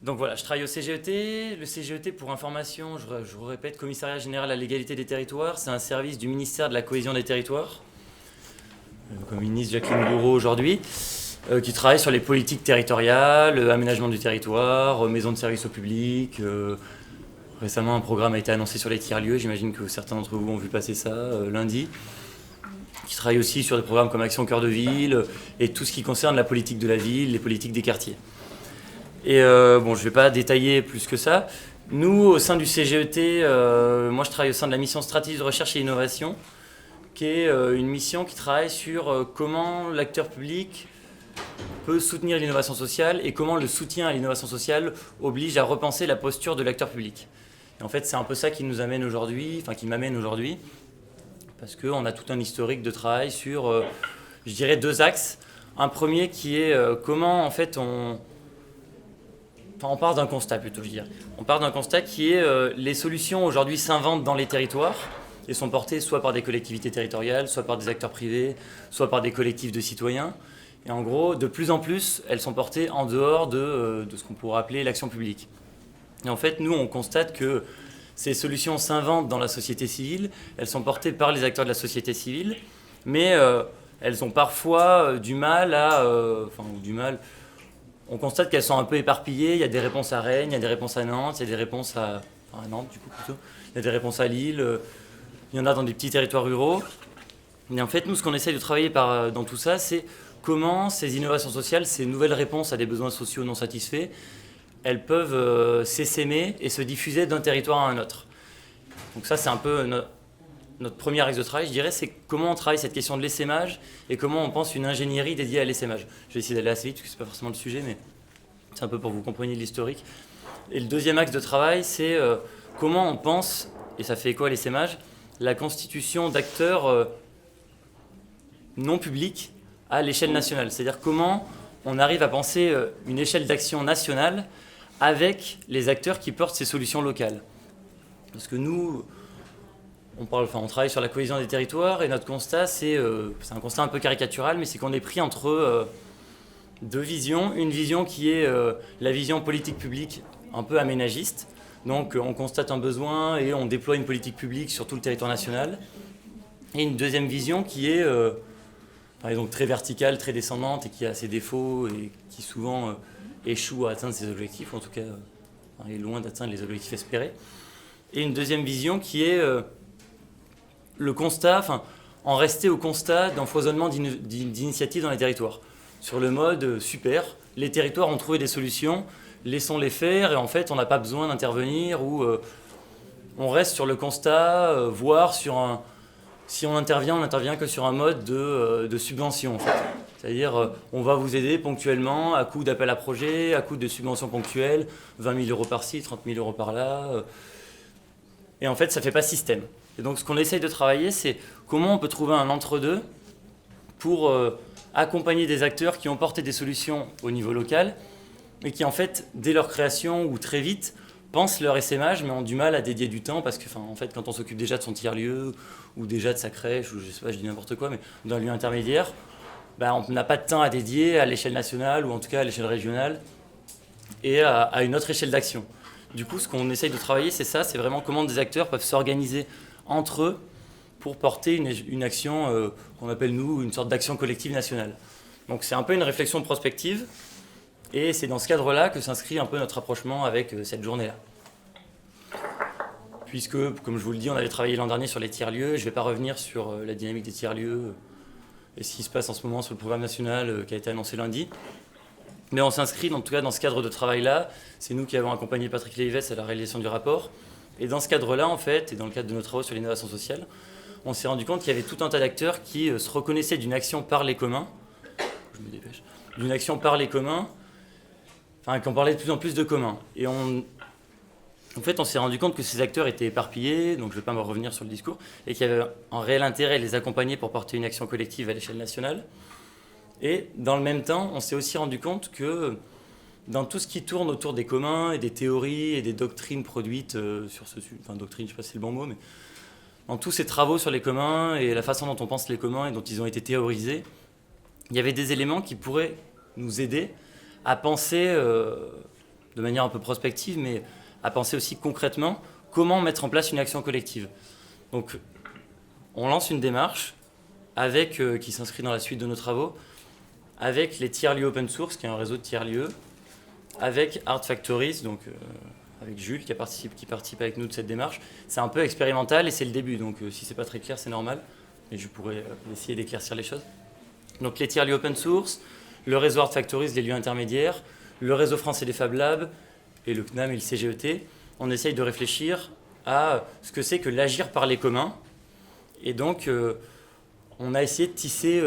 Donc voilà, je travaille au CGET. Le CGET, pour information, je vous répète, Commissariat Général à l'Égalité des Territoires, c'est un service du ministère de la Cohésion des Territoires, comme ministre Jacqueline Gouraud aujourd'hui, qui travaille sur les politiques territoriales, aménagement du territoire, maison de service au public. Récemment, un programme a été annoncé sur les tiers-lieux, j'imagine que certains d'entre vous ont vu passer ça lundi. Qui travaille aussi sur des programmes comme Action Cœur de Ville et tout ce qui concerne la politique de la ville, les politiques des quartiers. Et bon, je ne vais pas détailler plus que ça. Nous, au sein du CGET, moi je travaille au sein de la mission stratégie de recherche et innovation, qui est une mission qui travaille sur comment l'acteur public peut soutenir l'innovation sociale et comment le soutien à l'innovation sociale oblige à repenser la posture de l'acteur public. Et en fait, c'est un peu ça qui nous amène aujourd'hui, enfin qui m'amène aujourd'hui, parce qu'on a tout un historique de travail sur, je dirais, deux axes. Un premier qui est comment en fait on part d'un constat plutôt, je dirais. On part d'un constat qui est les solutions aujourd'hui s'inventent dans les territoires et sont portées soit par des collectivités territoriales, soit par des acteurs privés, soit par des collectifs de citoyens. Et en gros, de plus en plus, elles sont portées en dehors de ce qu'on pourrait appeler l'action publique. Et en fait, nous, on constate que ces solutions s'inventent dans la société civile, elles sont portées par les acteurs de la société civile, mais elles ont parfois du mal à... on constate qu'elles sont un peu éparpillées. Il y a des réponses à Rennes, il y a des réponses à Nantes, il y a des réponses à Nantes du coup plutôt. Il y a des réponses à Lille. Il y en a dans des petits territoires ruraux. Et en fait, nous, ce qu'on essaye de travailler dans tout ça, c'est comment ces innovations sociales, ces nouvelles réponses à des besoins sociaux non satisfaits, elles peuvent s'essaimer et se diffuser d'un territoire à un autre. Donc ça, c'est un peu notre premier axe de travail, je dirais, c'est comment on travaille cette question de l'essaimage et comment on pense une ingénierie dédiée à l'essaimage. Je vais essayer d'aller assez vite parce que ce n'est pas forcément le sujet, mais c'est un peu pour que vous compreniez l'historique. Et le deuxième axe de travail, c'est comment on pense, et ça fait écho à l'essaimage, la constitution d'acteurs non publics à l'échelle nationale. C'est-à-dire comment on arrive à penser une échelle d'action nationale avec les acteurs qui portent ces solutions locales. Parce que nous... on travaille sur la cohésion des territoires et notre constat, c'est un constat un peu caricatural, mais c'est qu'on est pris entre deux visions. Une vision qui est la vision politique publique un peu aménagiste. Donc on constate un besoin et on déploie une politique publique sur tout le territoire national. Et une deuxième vision qui est donc très verticale, très descendante et qui a ses défauts et qui souvent échoue à atteindre ses objectifs, en tout cas est loin d'atteindre les objectifs espérés. Et une deuxième vision qui est... le constat, en rester au constat d'un foisonnement d'initiatives dans les territoires. Sur le mode, super, les territoires ont trouvé des solutions, laissons-les faire, et en fait, on n'a pas besoin d'intervenir, ou on reste sur le constat, voire si on intervient, on n'intervient que sur un mode de subvention, en fait. C'est-à-dire, on va vous aider ponctuellement, à coût d'appel à projet, à coût de subventions ponctuelles, 20 000 € par-ci, 30 000 € par-là, et en fait, ça ne fait pas système. Et donc ce qu'on essaye de travailler, c'est comment on peut trouver un entre-deux pour accompagner des acteurs qui ont porté des solutions au niveau local et qui en fait, dès leur création ou très vite, pensent leur essaimage mais ont du mal à dédier du temps parce que en fait, quand on s'occupe déjà de son tiers-lieu ou déjà de sa crèche ou je sais pas, je dis n'importe quoi, mais d'un lieu intermédiaire, on n'a pas de temps à dédier à l'échelle nationale ou en tout cas à l'échelle régionale et à une autre échelle d'action. Du coup, ce qu'on essaye de travailler, c'est ça, c'est vraiment comment des acteurs peuvent s'organiser entre eux pour porter une action qu'on appelle, nous, une sorte d'action collective nationale. Donc c'est un peu une réflexion prospective, et c'est dans ce cadre-là que s'inscrit un peu notre rapprochement avec cette journée-là. Puisque, comme je vous le dis, on avait travaillé l'an dernier sur les tiers-lieux, je ne vais pas revenir sur la dynamique des tiers-lieux et ce qui se passe en ce moment sur le programme national qui a été annoncé lundi. Mais on s'inscrit en tout cas dans ce cadre de travail-là. C'est nous qui avons accompagné Patrick Lévesque à la réalisation du rapport. Et dans ce cadre-là, en fait, et dans le cadre de nos travaux sur l'innovation sociale, on s'est rendu compte qu'il y avait tout un tas d'acteurs qui se reconnaissaient d'une action par les communs, d'une action par les communs, qu'on parlait de plus en plus de communs. Et en fait, on s'est rendu compte que ces acteurs étaient éparpillés, donc je ne vais pas me revenir sur le discours, et qu'il y avait un réel intérêt à les accompagner pour porter une action collective à l'échelle nationale. Et dans le même temps, on s'est aussi rendu compte que dans tout ce qui tourne autour des communs et des théories et des doctrines produites sur ce sujet, doctrine, je ne sais pas si c'est le bon mot, mais dans tous ces travaux sur les communs et la façon dont on pense les communs et dont ils ont été théorisés, il y avait des éléments qui pourraient nous aider à penser de manière un peu prospective, mais à penser aussi concrètement comment mettre en place une action collective. Donc, on lance une démarche qui s'inscrit dans la suite de nos travaux, avec les tiers-lieux open source, qui est un réseau de tiers-lieux, avec Art Factories, donc avec Jules qui participe avec nous de cette démarche. C'est un peu expérimental et c'est le début, donc si c'est pas très clair, c'est normal, mais je pourrais essayer d'éclaircir les choses. Donc les tiers-lieux open source, le réseau Art Factories, les lieux intermédiaires, le réseau français des Fab Labs et le CNAM et le CGET, on essaye de réfléchir à ce que c'est que l'agir par les communs. Et donc, on a essayé de tisser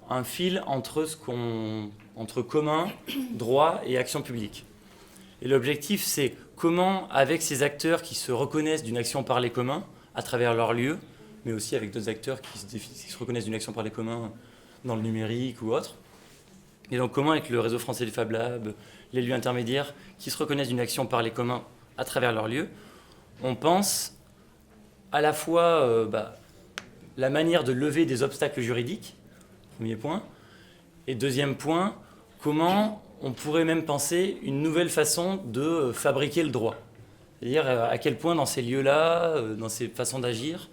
un fil entre commun, droit et action publique. Et l'objectif, c'est comment, avec ces acteurs qui se reconnaissent d'une action par les communs, à travers leur lieu, mais aussi avec d'autres acteurs qui se reconnaissent d'une action par les communs dans le numérique ou autre. Et donc, comment, avec le réseau français des Fab Labs, les lieux intermédiaires, qui se reconnaissent d'une action par les communs à travers leur lieu, on pense à la fois la manière de lever des obstacles juridiques, premier point, et deuxième point, comment on pourrait même penser une nouvelle façon de fabriquer le droit. C'est-à-dire à quel point dans ces lieux-là, dans ces façons d'agir,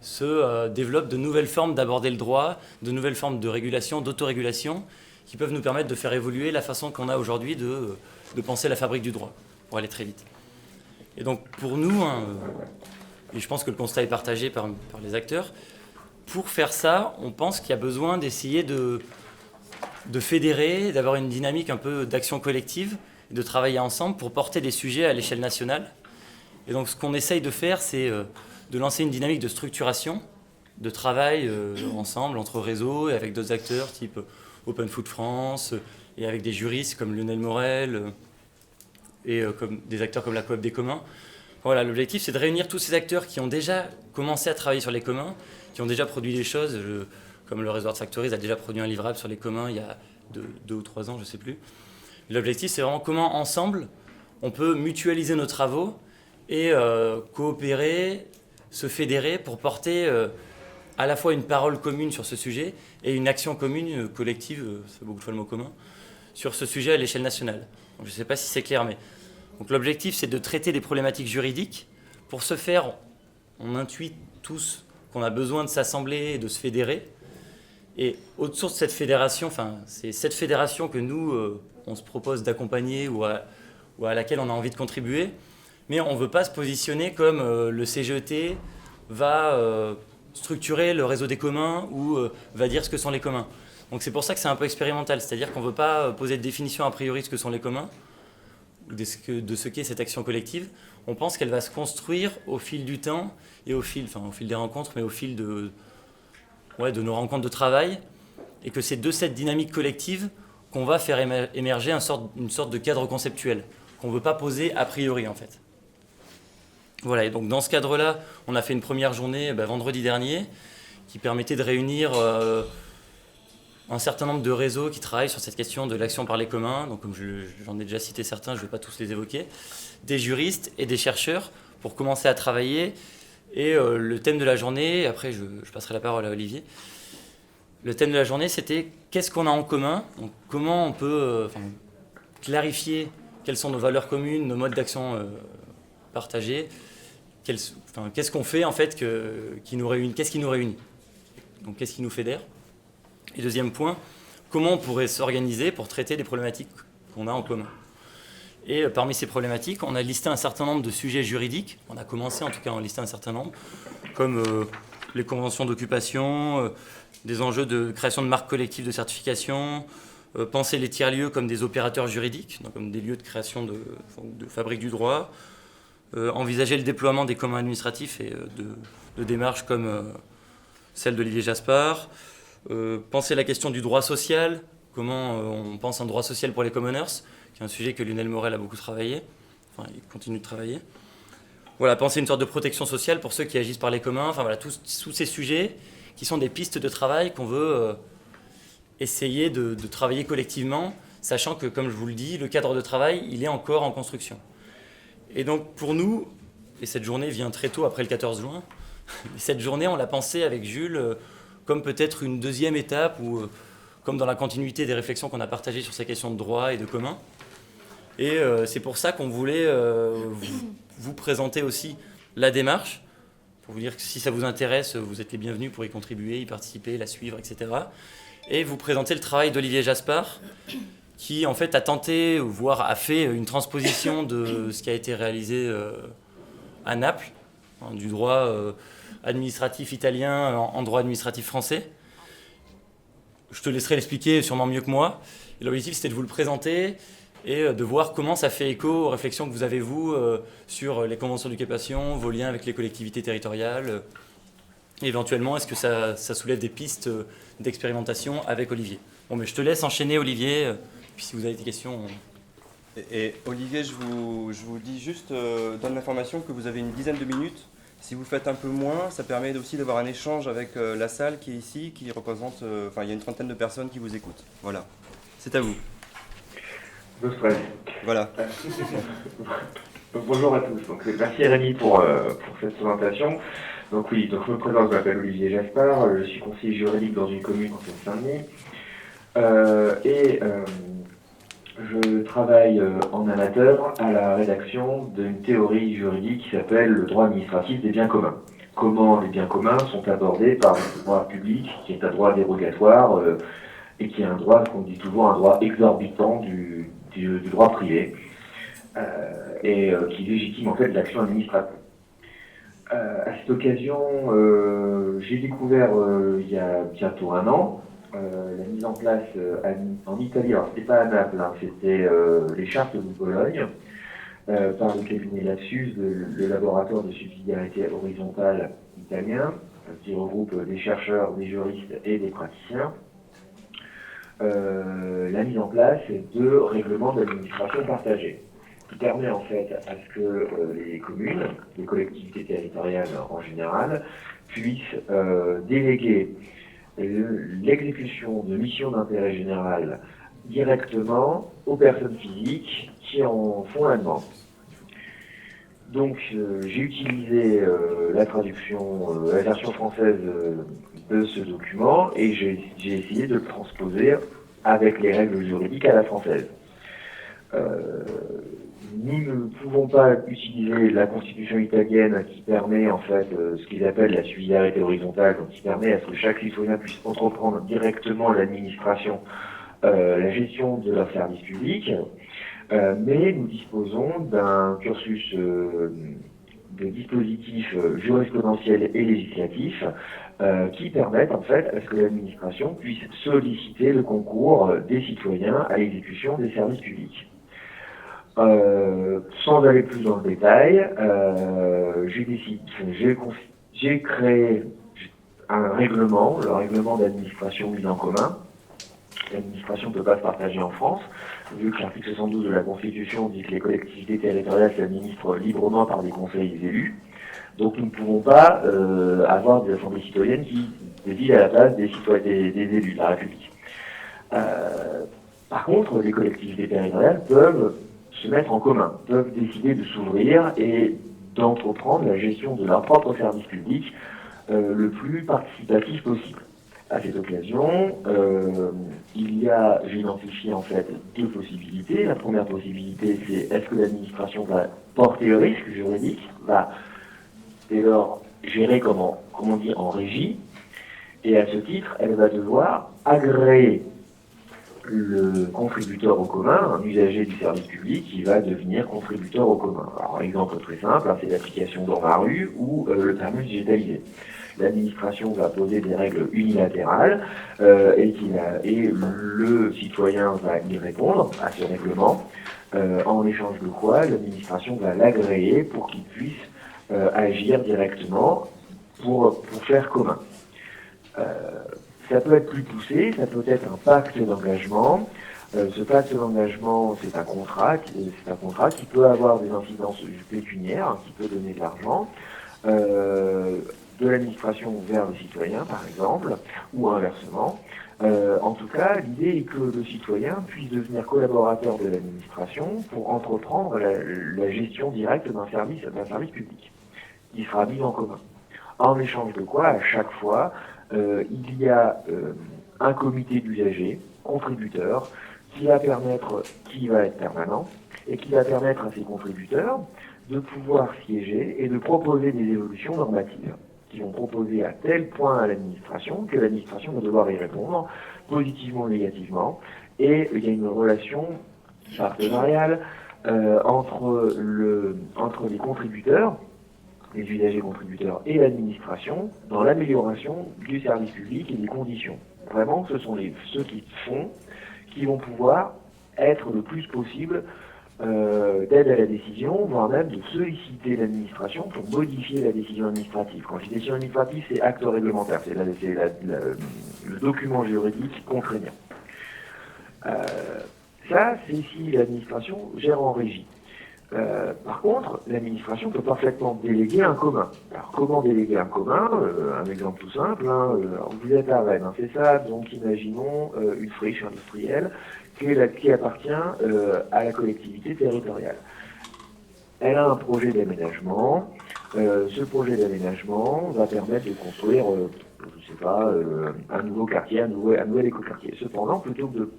se développent de nouvelles formes d'aborder le droit, de nouvelles formes de régulation, d'autorégulation, qui peuvent nous permettre de faire évoluer la façon qu'on a aujourd'hui de penser la fabrique du droit, pour aller très vite. Et donc pour nous, et je pense que le constat est partagé par les acteurs, pour faire ça, on pense qu'il y a besoin d'essayer de fédérer, d'avoir une dynamique un peu d'action collective, de travailler ensemble pour porter des sujets à l'échelle nationale. Et donc ce qu'on essaye de faire, c'est de lancer une dynamique de structuration, de travail ensemble, entre réseaux et avec d'autres acteurs type Open Food France, et avec des juristes comme Lionel Morel, et comme des acteurs comme la Coop des communs. Voilà, l'objectif, c'est de réunir tous ces acteurs qui ont déjà commencé à travailler sur les communs, qui ont déjà produit des choses, comme le réseau Art Factories a déjà produit un livrable sur les communs il y a 2 ou 3 ans, je ne sais plus. L'objectif, c'est vraiment comment, ensemble, on peut mutualiser nos travaux et coopérer, se fédérer pour porter à la fois une parole commune sur ce sujet et une action commune, collective, c'est beaucoup de fois le mot commun, sur ce sujet à l'échelle nationale. Donc, je ne sais pas si c'est clair, mais donc, l'objectif, c'est de traiter des problématiques juridiques. Pour ce faire, on intuit tous qu'on a besoin de s'assembler et de se fédérer. Et autour de cette fédération, c'est cette fédération que nous, on se propose d'accompagner ou à laquelle on a envie de contribuer. Mais on ne veut pas se positionner comme le CGET va structurer le réseau des communs ou va dire ce que sont les communs. Donc c'est pour ça que c'est un peu expérimental. C'est-à-dire qu'on ne veut pas poser de définition a priori de ce que sont les communs, de ce qu'est cette action collective. On pense qu'elle va se construire au fil du temps et au fil des rencontres, mais au fil de nos rencontres de travail, et que c'est de cette dynamique collective qu'on va faire émerger une sorte de cadre conceptuel qu'on ne veut pas poser a priori en fait. Voilà, et donc dans ce cadre-là, on a fait une première journée vendredi dernier qui permettait de réunir un certain nombre de réseaux qui travaillent sur cette question de l'action par les communs. Donc comme j'en ai déjà cité certains, je ne vais pas tous les évoquer. Des juristes et des chercheurs pour commencer à travailler. Et le thème de la journée, après je passerai la parole à Olivier. Le thème de la journée, c'était qu'est-ce qu'on a en commun, donc comment on peut clarifier quelles sont nos valeurs communes, nos modes d'action partagés, qu'est-ce qu'on fait en fait qui nous réunit, qu'est-ce qui nous réunit, donc qu'est-ce qui nous fédère. Et deuxième point, comment on pourrait s'organiser pour traiter des problématiques qu'on a en commun. Et parmi ces problématiques, on a listé un certain nombre de sujets juridiques. On a commencé en tout cas à en lister un certain nombre, comme les conventions d'occupation, des enjeux de création de marques collectives de certification, penser les tiers-lieux comme des opérateurs juridiques, donc comme des lieux de création de fabrique du droit, envisager le déploiement des communs administratifs et de démarches comme celle d'Olivier Jaspard, penser la question du droit social, comment on pense un droit social pour les commoners, qui est un sujet que Lionel Morel a beaucoup travaillé, il continue de travailler. Voilà, penser une sorte de protection sociale pour ceux qui agissent par les communs, tous ces sujets qui sont des pistes de travail qu'on veut essayer de travailler collectivement, sachant que, comme je vous le dis, le cadre de travail, il est encore en construction. Et donc pour nous, et cette journée vient très tôt après le 14 juin, cette journée, on l'a pensée avec Jules comme peut-être une deuxième étape, ou comme dans la continuité des réflexions qu'on a partagées sur ces questions de droit et de commun. Et c'est pour ça qu'on voulait vous présenter aussi la démarche, pour vous dire que si ça vous intéresse, vous êtes les bienvenus pour y contribuer, y participer, la suivre, etc. Et vous présenter le travail d'Olivier Jaspard, qui en fait a tenté, voire a fait une transposition de ce qui a été réalisé à Naples, hein, du droit administratif italien en droit administratif français. Je te laisserai l'expliquer sûrement mieux que moi. Et l'objectif, c'était de vous le présenter et de voir comment ça fait écho aux réflexions que vous avez, vous, sur les conventions d'occupation, vos liens avec les collectivités territoriales. Et éventuellement, est-ce que ça soulève des pistes d'expérimentation avec Olivier. Bon, mais je te laisse enchaîner, Olivier. Puis si vous avez des questions... Et Olivier, je vous dis juste, donne l'information que vous avez une dizaine de minutes. Si vous faites un peu moins, ça permet aussi d'avoir un échange avec la salle qui est ici, qui représente, il y a une trentaine de personnes qui vous écoutent. Voilà, c'est à vous. No stress. Voilà. Donc, bonjour à tous. Donc, merci Rémi pour cette présentation. Donc oui, donc je me présente, je m'appelle Olivier Jaspard, je suis conseiller juridique dans une commune en Seine-Saint-Denis. Je travaille en amateur à la rédaction d'une théorie juridique qui s'appelle le droit administratif des biens communs. Comment les biens communs sont abordés par le droit public, qui est un droit dérogatoire et qui est un droit, qu'on dit toujours, un droit exorbitant du droit privé qui légitime en fait l'action administrative. À cette occasion, j'ai découvert il y a bientôt un an la mise en place en Italie, alors c'était pas à Naples, hein, c'était les chartes de Bologne, par le cabinet Lapsus, le laboratoire de subsidiarité horizontale italien, qui regroupe des chercheurs, des juristes et des praticiens. La mise en place de règlements d'administration partagés, qui permet en fait à ce que les communes, les collectivités territoriales en général, puissent déléguer l'exécution de missions d'intérêt général directement aux personnes physiques qui en font la demande. Donc j'ai utilisé la traduction, la version française de ce document et j'ai essayé de le transposer avec les règles juridiques à la française. Nous ne pouvons pas utiliser la constitution italienne qui permet en fait ce qu'ils appellent la subsidiarité horizontale, donc qui permet à ce que chaque citoyen puisse entreprendre directement l'administration, la gestion de leurs services publics, mais nous disposons d'un cursus de dispositifs jurisprudentiels et législatifs qui permettent en fait à ce que l'administration puisse solliciter le concours des citoyens à l'exécution des services publics. Sans aller plus dans le détail, j'ai créé un règlement, le règlement d'administration mis en commun. L'administration ne peut pas se partager en France, vu que l'article 72 de la Constitution dit que les collectivités territoriales s'administrent librement par des conseils élus. Donc nous ne pouvons pas avoir des assemblées citoyennes qui décident à la place des élus de la République. Par contre, les collectivités territoriales peuvent se mettre en commun, peuvent décider de s'ouvrir et d'entreprendre la gestion de leur propre service public le plus participatif possible. À cette occasion, j'ai identifié en fait deux possibilités. La première possibilité, c'est est-ce que l'administration va porter le risque juridique, va dès lors gérer comme on dit en régie, et à ce titre, elle va devoir agréer le contributeur au commun, un usager du service public qui va devenir contributeur au commun. Alors, un exemple très simple, c'est l'application dans la rue ou le permis digitalisé. L'administration va poser des règles unilatérales et le citoyen va y répondre à ce règlement, en échange de quoi l'administration va l'agréer pour qu'il puisse agir directement pour faire commun. Ça peut être plus poussé, ça peut être un pacte d'engagement. Ce pacte d'engagement, c'est un contrat qui peut avoir des incidences pécuniaires, qui peut donner de l'argent, de l'administration vers le citoyen, par exemple, ou inversement. En tout cas, l'idée est que le citoyen puisse devenir collaborateur de l'administration pour entreprendre la gestion directe d'un service public, qui sera mis en commun. En échange de quoi, à chaque fois, il y a un comité d'usagers, contributeurs, qui va être permanent et qui va permettre à ces contributeurs de pouvoir siéger et de proposer des évolutions normatives qui vont proposer à tel point à l'administration que l'administration va devoir y répondre, positivement ou négativement, et il y a une relation partenariale entre les contributeurs, les usagers contributeurs et l'administration dans l'amélioration du service public et des conditions. Vraiment, ce sont ceux qui vont pouvoir être le plus possible d'aide à la décision, voire même de solliciter l'administration pour modifier la décision administrative. Quand je dis décision administrative, c'est acte réglementaire, c'est le document juridique contraignant. Ça, c'est si l'administration gère en régie. Par contre, l'administration peut parfaitement déléguer un commun. Alors, comment déléguer un commun un exemple tout simple, vous êtes à Rennes, c'est ça, donc imaginons une friche industrielle qui appartient à la collectivité territoriale. Elle a un projet d'aménagement. Ce projet d'aménagement va permettre de construire, un nouveau quartier, un nouvel écoquartier. Cependant, plutôt que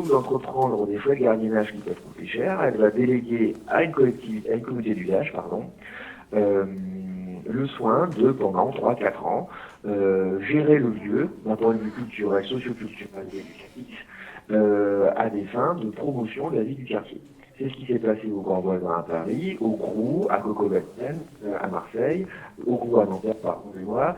d'entreprendre des frais de gardiennage qui peuvent coûter cher, elle va déléguer à une communauté d'usage, le soin de, pendant 3-4 ans, gérer le lieu d'un point de vue culturel, socio-culturel et éducatif, à des fins de promotion de la vie du quartier. C'est ce qui s'est passé au Grand Voisin à Paris, au Crous, à Coco-Bastien, à Marseille, au Crous à Nanterre, pardonnez-moi,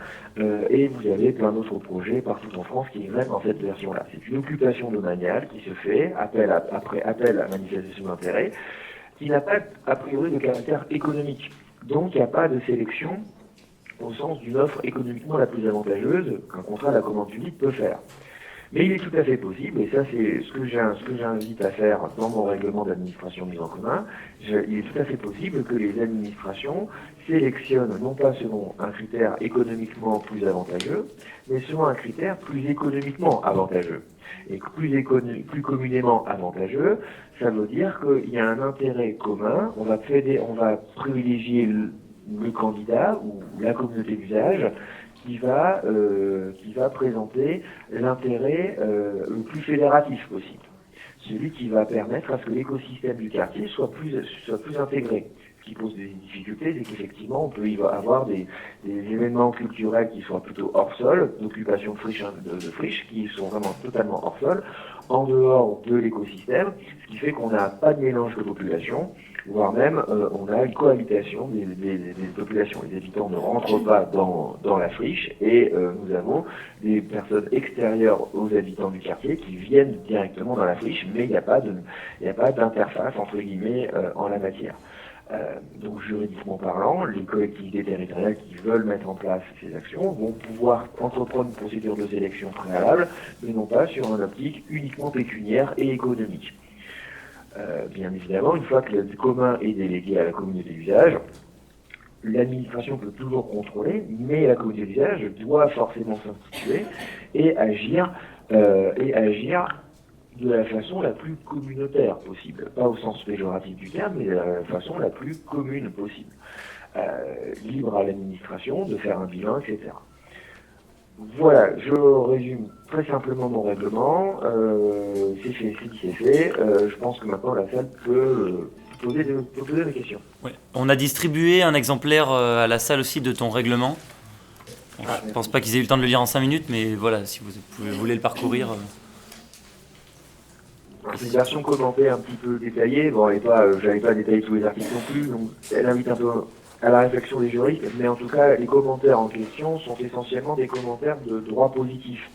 et vous avez plein d'autres projets partout en France qui viennent dans cette version-là. C'est une occupation domaniale qui se fait, appel à manifestation d'intérêt, qui n'a pas, a priori, de caractère économique. Donc, il n'y a pas de sélection au sens d'une offre économiquement la plus avantageuse qu'un contrat à la commande publique peut faire. Mais il est tout à fait possible, et ça c'est ce que j'invite à faire dans mon règlement d'administration mise en commun, il est tout à fait possible que les administrations sélectionnent non pas selon un critère économiquement plus avantageux, mais selon un critère plus économiquement avantageux. Et plus communément avantageux, ça veut dire qu'il y a un intérêt commun, on va privilégier le candidat ou la communauté d'usage qui va présenter l'intérêt le plus fédératif possible. Celui qui va permettre à ce que l'écosystème du quartier soit plus intégré. Ce qui pose des difficultés, c'est qu'effectivement, on peut y avoir des événements culturels qui soient plutôt hors sol, d'occupation de friches, qui sont vraiment totalement hors sol, en dehors de l'écosystème, ce qui fait qu'on n'a pas de mélange de population, voire même on a une cohabitation des populations. Les habitants ne rentrent pas dans la friche et nous avons des personnes extérieures aux habitants du quartier qui viennent directement dans la friche, mais il n'y a pas d'interface entre guillemets en la matière. Donc juridiquement parlant, les collectivités territoriales qui veulent mettre en place ces actions vont pouvoir entreprendre une procédure de sélection préalable, mais non pas sur une optique uniquement pécuniaire et économique. Bien évidemment, une fois que le commun est délégué à la communauté d'usage, l'administration peut toujours contrôler, mais la communauté d'usage doit forcément s'instituer et agir de la façon la plus communautaire possible. Pas au sens péjoratif du terme, mais de la façon la plus commune possible. Libre à l'administration de faire un bilan, etc. Voilà, je résume très simplement mon règlement. C'est fait, c'est fait. Je pense que maintenant la salle peut poser des questions. Ouais. On a distribué un exemplaire à la salle aussi de ton règlement. Bon, je ne pense pas qu'ils aient eu le temps de le lire en 5 minutes, mais voilà, si vous voulez le parcourir. C'est une version commentée un petit peu détaillée. Bon, j'avais pas détaillé tous les articles non plus, donc elle invite un peu à la réflexion des juristes, mais en tout cas, les commentaires en question sont essentiellement des commentaires de droit positif.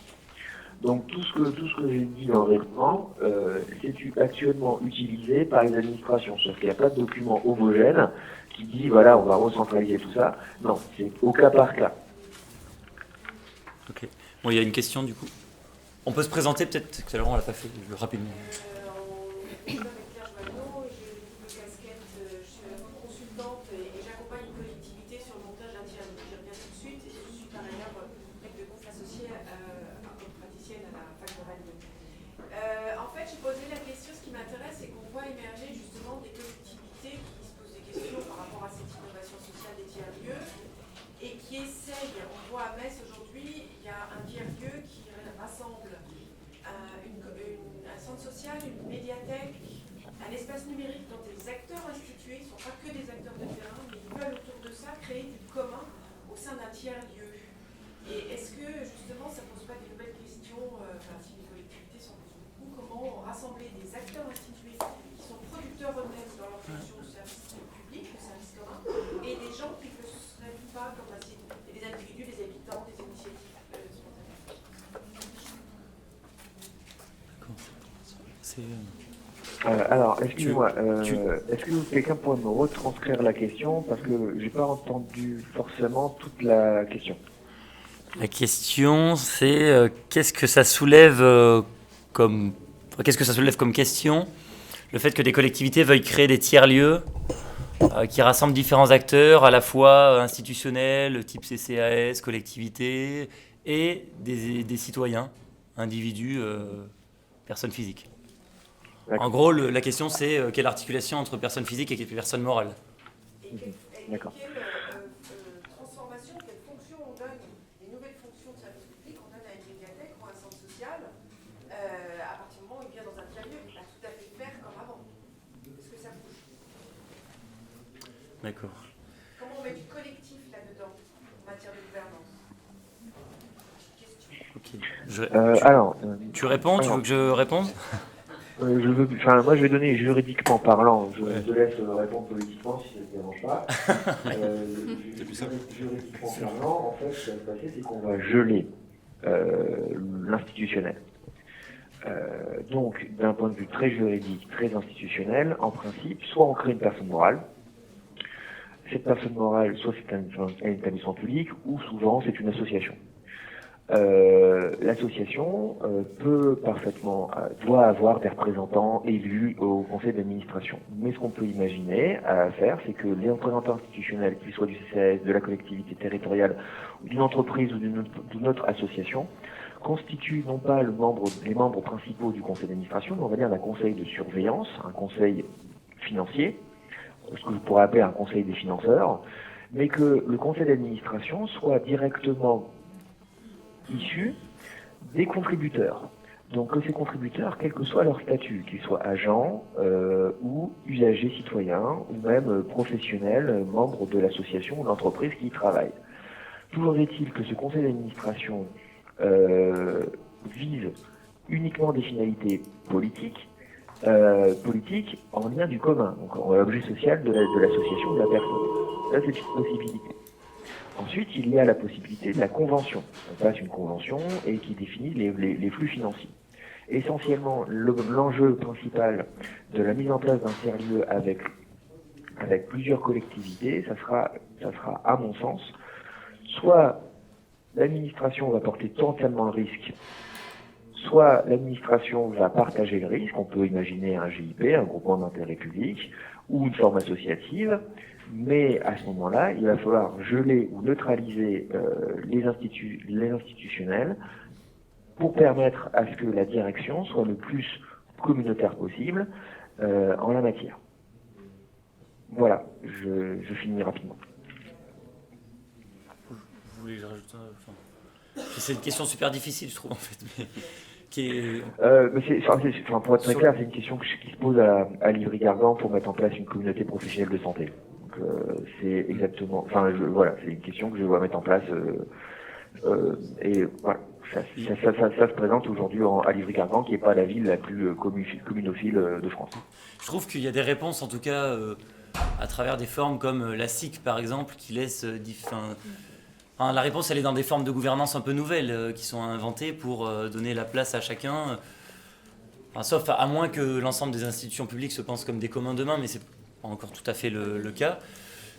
Donc tout ce que j'ai dit dans le règlement, c'est actuellement utilisé par les administrations, sauf qu'il n'y a pas de document homogène qui dit voilà, on va recentraliser tout ça. Non, c'est au cas par cas. Ok. Bon, il y a une question du coup. On peut se présenter peut-être, tout à l'heure on l'a pas fait rapidement. Avec Claire Joanneau, j'ai une double casquette, je suis à la fois consultante et j'accompagne une collectivité sur le montage d'un tiers. Je reviens tout de suite et je suis par ailleurs maître de conf associée comme praticienne à la fac de Rennes. En fait, j'ai posé la question, ce qui m'intéresse, c'est qu'on voit émerger justement des collectivités qui se posent des questions par rapport à cette innovation sociale des tiers-lieux et qui essayent, on voit à Metz aujourd'hui, il y a un tiers-lieu qui rassemble un centre social, une médiathèque, c'est... Alors, excusez-moi, tu- est-ce que quelqu'un pourrait me retranscrire la question parce que j'ai pas entendu forcément toute la question. La question, c'est qu'est-ce que ça soulève qu'est-ce que ça soulève comme question, le fait que des collectivités veuillent créer des tiers-lieux qui rassemblent différents acteurs, à la fois institutionnels, type CCAS, collectivités, et des citoyens, individus, personnes physiques. D'accord. En gros, la question, c'est quelle articulation entre personnes physiques et personnes morales. D'accord. Quelle transformation, quelle fonction on donne, les nouvelles fonctions de service public on donne à une médiathèque ou à un centre social à partir du moment où il vient dans un tiers-lieu, il va tout à fait faire comme avant. Est-ce que ça bouge? D'accord. Comment on met du collectif là-dedans en matière de gouvernance? Question. Ok. Tu réponds? Tu veux que je réponde? Moi, je vais donner juridiquement parlant. Je te laisse répondre politiquement si ça ne te dérange pas. Juridiquement parlant, en fait, ce qui va se passer, c'est qu'on va geler l'institutionnel. Donc, d'un point de vue très juridique, très institutionnel, en principe, soit on crée une personne morale. Cette personne morale, soit c'est un établissement public, ou souvent c'est une association. L'association doit avoir des représentants élus au conseil d'administration. Mais ce qu'on peut imaginer à faire, c'est que les représentants institutionnels, qu'ils soient du CCAS, de la collectivité territoriale, d'une entreprise ou d'une autre association, constituent non pas les membres principaux du conseil d'administration, mais on va dire un conseil de surveillance, un conseil financier, ce que je pourrais appeler un conseil des financeurs, mais que le conseil d'administration soit directement issus des contributeurs. Donc que ces contributeurs, quel que soit leur statut, qu'ils soient agents ou usagers citoyens, ou même professionnels, membres de l'association ou de l'entreprise qui y travaillent. Toujours est-il que ce conseil d'administration vise uniquement des finalités politiques en lien du commun, donc en objet social de l'association ou de la personne. Ça, c'est une possibilité. Ensuite, il y a la possibilité de la convention. On passe une convention et qui définit les flux financiers. Essentiellement, l'enjeu principal de la mise en place d'un tiers-lieu avec plusieurs collectivités, ça sera, à mon sens, soit l'administration va porter totalement le risque, soit l'administration va partager le risque. On peut imaginer un GIP, un groupement d'intérêt public, ou une forme associative. Mais à ce moment-là, il va falloir geler ou neutraliser les institutionnels pour permettre à ce que la direction soit le plus communautaire possible en la matière. Voilà, je finis rapidement. Vous voulez que je rajoute c'est une question super difficile, je trouve, en fait. Mais pour être très clair, c'est une question qui se pose à l'Ivry-Gargan pour mettre en place une communauté professionnelle de santé. C'est exactement, c'est une question que je dois mettre en place et voilà, ça se présente aujourd'hui à Livry-Gargan, qui n'est pas la ville la plus communophile de France. Je trouve qu'il y a des réponses, en tout cas, à travers des formes comme la SIC, par exemple, qui laissent la réponse, elle est dans des formes de gouvernance un peu nouvelles qui sont inventées pour donner la place à chacun. Sauf à moins que l'ensemble des institutions publiques se pensent comme des communs demain, mais c'est pas encore tout à fait le cas.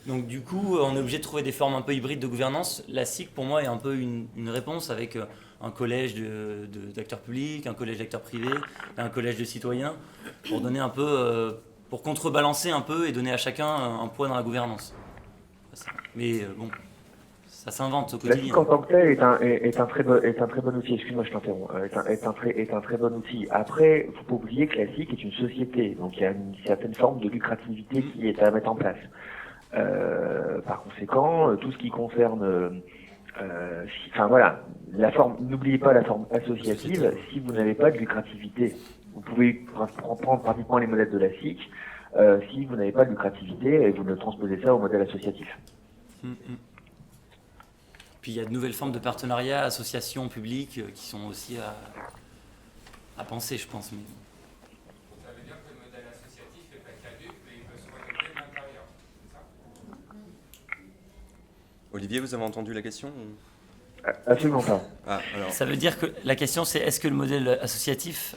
Donc du coup, on est obligé de trouver des formes un peu hybrides de gouvernance. La SIC, pour moi, est un peu une réponse avec un collège d'acteurs publics, un collège d'acteurs privés, et un collège de citoyens, pour donner un peu, pour contrebalancer un peu et donner à chacun un poids dans la gouvernance. Mais bon, ça s'invente au quotidien. La SIC en tant que tel est un très bon outil. Excuse-moi, je t'interromps. Est un très bon outil. Après, il ne faut pas oublier que la SIC est une société, donc il y a une certaine forme de lucrativité qui est à mettre en place. Par conséquent, tout ce qui concerne, n'oubliez pas la forme associative. Si vous n'avez pas de lucrativité, vous pouvez prendre pratiquement les modèles de la SIC. Si vous n'avez pas de lucrativité, vous ne transposez ça au modèle associatif. Puis il y a de nouvelles formes de partenariats, associations publiques qui sont aussi à penser, je pense. Mais... Ça veut dire que le modèle associatif n'est pas caduc, mais il peut se renouveler de l'intérieur, c'est ça ? Olivier, vous avez entendu la question Absolument pas. Alors. Ça veut dire que la question, c'est est-ce que le modèle associatif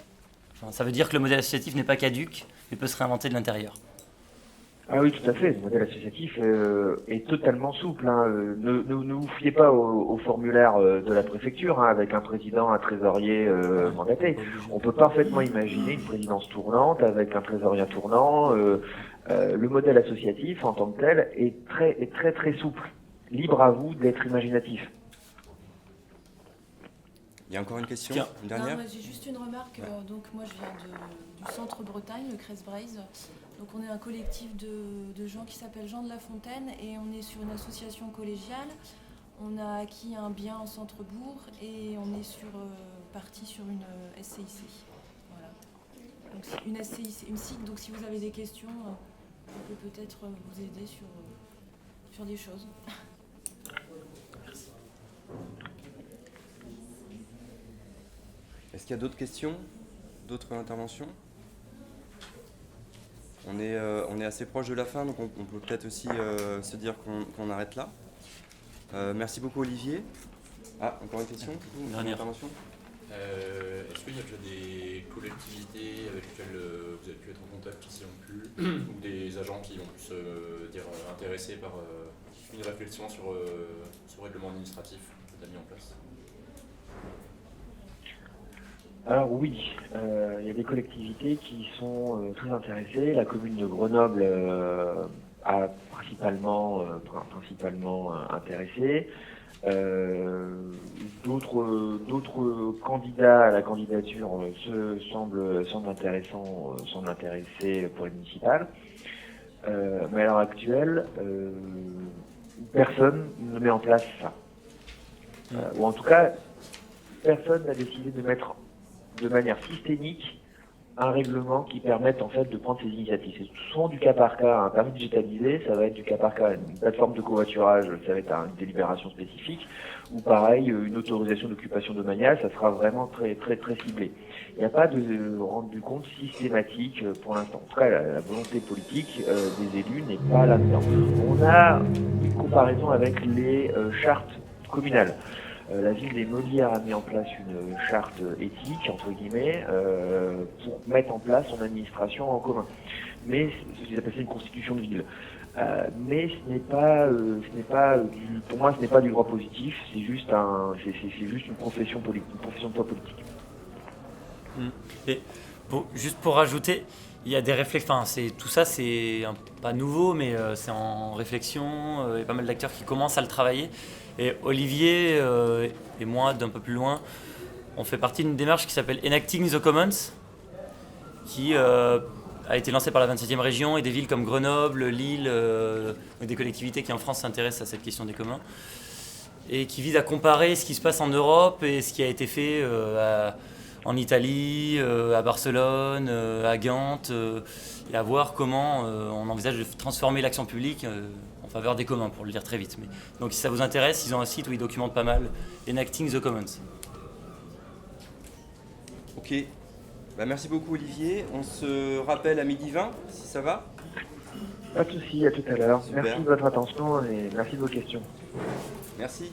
Enfin, ça veut dire que le modèle associatif n'est pas caduque, mais peut se réinventer de l'intérieur. Ah oui, tout à fait. Le modèle associatif est totalement souple. Hein. Ne vous fiez pas au formulaire de la préfecture, hein, avec un président, un trésorier mandaté. On peut parfaitement imaginer une présidence tournante avec un trésorier tournant. Le modèle associatif en tant que tel est très souple. Libre à vous d'être imaginatif. Il y a encore une question, Tiens. une dernière. Non, j'ai juste une remarque. Donc moi je viens du centre Bretagne, le Crest-Braise. Donc on est un collectif de gens qui s'appellent Jean de la Fontaine et on est sur une association collégiale. On a acquis un bien en centre-bourg et on est parti sur une SCIC. Voilà. Donc c'est une SCIC, une SIC. Donc si vous avez des questions, on peut peut-être vous aider sur des choses. Est-ce qu'il y a d'autres questions, d'autres interventions? On est assez proche de la fin, donc on peut peut-être aussi se dire qu'on arrête là. Merci beaucoup Olivier. Ah, encore une question? Une Dernière. intervention? Est-ce qu'il y a déjà des collectivités avec lesquelles vous avez pu être en contact qui s'y ont pu, ou des agents qui ont pu se dire intéressés par une réflexion sur ce règlement administratif que tu as mis en place? Alors oui, il y a des collectivités qui sont très intéressées. La commune de Grenoble a principalement intéressé. D'autres candidats à la candidature semblent intéressés pour les municipales. Mais à l'heure actuelle, personne ne met en place ça. Ou en tout cas, personne n'a décidé de mettre de manière systémique un règlement qui permette en fait de prendre ces initiatives. C'est souvent du cas par cas. Un permis digitalisé, ça va être du cas par cas. Une plateforme de covoiturage, ça va être une délibération spécifique. Ou pareil, une autorisation d'occupation domaniale, ça sera vraiment très ciblé. Il n'y a pas de rendu compte systématique pour l'instant. En tout cas, la volonté politique des élus n'est pas là-dedans. On a une comparaison avec les chartes communales. La ville des Molières a mis en place une charte éthique, entre guillemets, pour mettre en place son administration en commun. Mais ils appellent ça une constitution de ville. Mais pour moi, ce n'est pas du droit positif. C'est juste une profession politique, une profession de foi politique. Et juste pour rajouter, il y a des réflexions. Enfin, tout ça, c'est pas nouveau, mais c'est en réflexion. Il y a pas mal d'acteurs qui commencent à le travailler. Et Olivier et moi, d'un peu plus loin, on fait partie d'une démarche qui s'appelle Enacting the Commons, qui a été lancée par la 27e région et des villes comme Grenoble, Lille, des collectivités qui en France s'intéressent à cette question des communs, et qui vise à comparer ce qui se passe en Europe et ce qui a été fait en Italie, à Barcelone, à Gand, et à voir comment on envisage de transformer l'action publique en faveur des communs, pour le dire très vite. Mais, donc si ça vous intéresse, ils ont un site où ils documentent pas mal Enacting the Commons. Ok. Bah, merci beaucoup Olivier. On se rappelle à 12h20, si ça va. Pas de souci, à tout à l'heure. Super. Merci de votre attention et merci de vos questions. Merci.